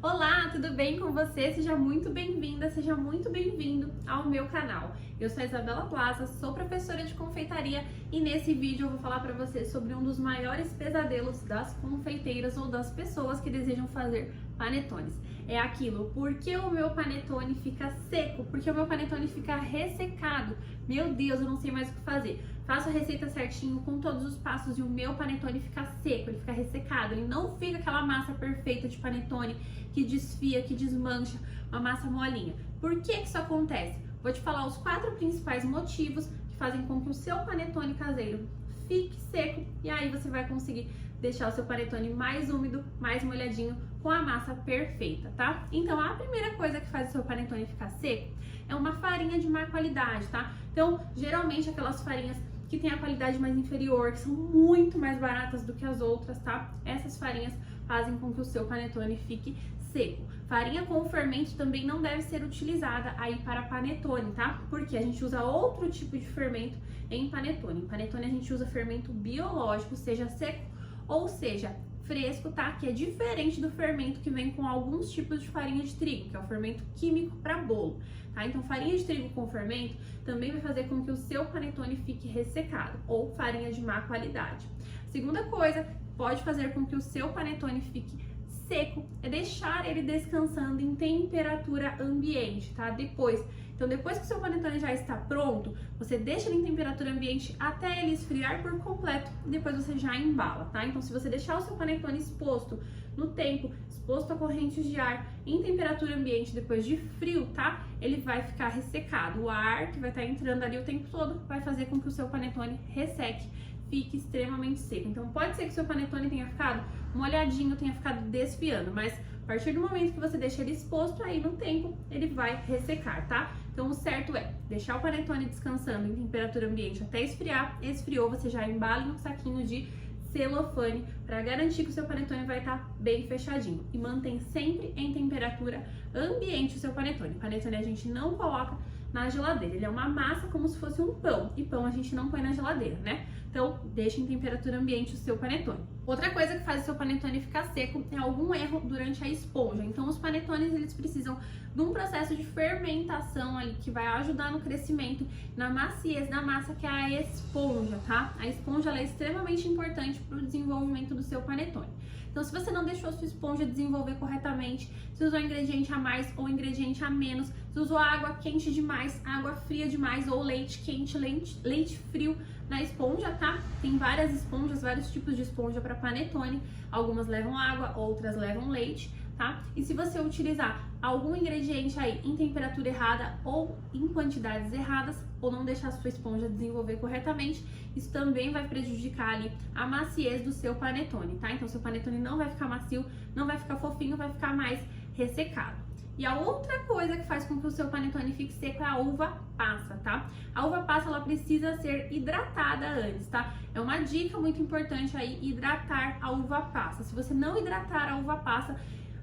Olá, tudo bem com você? Seja muito bem-vinda, seja muito bem-vindo ao meu canal. Eu sou a Isabela Plaza, sou professora de confeitaria e nesse vídeo eu vou falar para você sobre um dos maiores pesadelos das confeiteiras ou das pessoas que desejam fazer panetones. É aquilo, por que o meu panetone fica seco? Porque o meu panetone fica ressecado? Meu Deus, eu não sei mais o que fazer. Faço a receita certinho com todos os passos e o meu panetone fica seco, ele fica ressecado, ele não fica aquela massa perfeita de panetone que desfia, que desmancha, uma massa molinha. Por que isso acontece? Vou te falar os 4 principais motivos que fazem com que o seu panetone caseiro fique seco e aí você vai conseguir deixar o seu panetone mais úmido, mais molhadinho, com a massa perfeita, tá? Então a primeira coisa que faz o seu panetone ficar seco é uma farinha de má qualidade, tá? Então geralmente aquelas farinhas que tem a qualidade mais inferior, que são muito mais baratas do que as outras, tá? Essas farinhas fazem com que o seu panetone fique seco. Farinha com fermento também não deve ser utilizada aí para panetone, tá? Porque a gente usa outro tipo de fermento em panetone. Em panetone a gente usa fermento biológico, seja seco ou seja fresco, tá? Que é diferente do fermento que vem com alguns tipos de farinha de trigo, que é o fermento químico para bolo, tá? Então farinha de trigo com fermento também vai fazer com que o seu panetone fique ressecado ou farinha de má qualidade. Segunda coisa que pode fazer com que o seu panetone fique seco é deixar ele descansando em temperatura ambiente, tá? Depois que o seu panetone já está pronto, você deixa ele em temperatura ambiente até ele esfriar por completo e depois você já embala, tá? Então se você deixar o seu panetone exposto no tempo, exposto a correntes de ar em temperatura ambiente depois de frio, tá? Ele vai ficar ressecado. O ar que vai estar entrando ali o tempo todo vai fazer com que o seu panetone resseque, fique extremamente seco. Então pode ser que o seu panetone tenha ficado molhadinho, tenha ficado desfiando, mas a partir do momento que você deixa ele exposto aí no tempo, ele vai ressecar, tá? Então o certo é deixar o panetone descansando em temperatura ambiente até esfriar. Esfriou, você já embala em um saquinho de celofane para garantir que o seu panetone vai estar bem fechadinho. E mantém sempre em temperatura ambiente o seu panetone. Panetone a gente não coloca na geladeira, ele é uma massa como se fosse um pão, e pão a gente não põe na geladeira, né? Então, deixa em temperatura ambiente o seu panetone. Outra coisa que faz o seu panetone ficar seco é algum erro durante a esponja. Então, os panetones, eles precisam de um processo de fermentação ali, que vai ajudar no crescimento, na maciez da massa, que é a esponja, tá? A esponja, ela é extremamente importante para o desenvolvimento do seu panetone. Então, se você não deixou a sua esponja desenvolver corretamente, se usou ingrediente a mais ou ingrediente a menos, se usou água quente demais, água fria demais ou leite quente, leite frio na esponja, tá? Tem várias esponjas, vários tipos de esponja para panetone. Algumas levam água, outras levam leite, tá? E se você utilizar algum ingrediente aí em temperatura errada ou em quantidades erradas, ou não deixar a sua esponja desenvolver corretamente, isso também vai prejudicar ali a maciez do seu panetone, tá? Então seu panetone não vai ficar macio, não vai ficar fofinho, vai ficar mais ressecado. E a outra coisa que faz com que o seu panetone fique seco é a uva passa, tá? A uva passa, ela precisa ser hidratada antes, tá? É uma dica muito importante aí, hidratar a uva passa. Se você não hidratar a uva passa,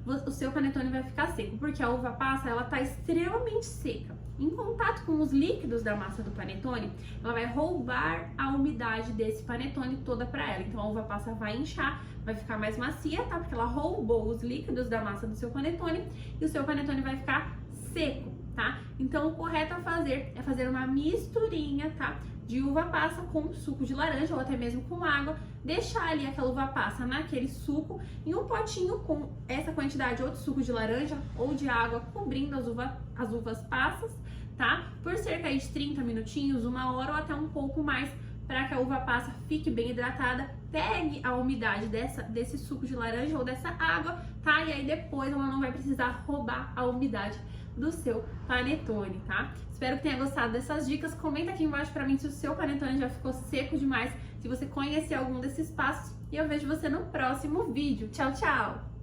o seu panetone vai ficar seco, porque a uva passa, ela tá extremamente seca. Em contato com os líquidos da massa do panetone, ela vai roubar a umidade desse panetone toda para ela. Então a uva passa vai inchar, vai ficar mais macia, tá? Porque ela roubou os líquidos da massa do seu panetone e o seu panetone vai ficar seco, tá? Então o correto a fazer é fazer uma misturinha, tá? De uva passa com suco de laranja ou até mesmo com água, deixar ali aquela uva passa naquele suco em um potinho com essa quantidade ou de suco de laranja ou de água cobrindo as uvas passas, tá? Por cerca de 30 minutinhos, 1 hora ou até um pouco mais, para que a uva passa fique bem hidratada, pegue a umidade desse suco de laranja ou dessa água, tá? E aí depois ela não vai precisar roubar a umidade do seu panetone, tá? Espero que tenha gostado dessas dicas. Comenta aqui embaixo pra mim se o seu panetone já ficou seco demais, se você conhecer algum desses passos, e eu vejo você no próximo vídeo. Tchau, tchau!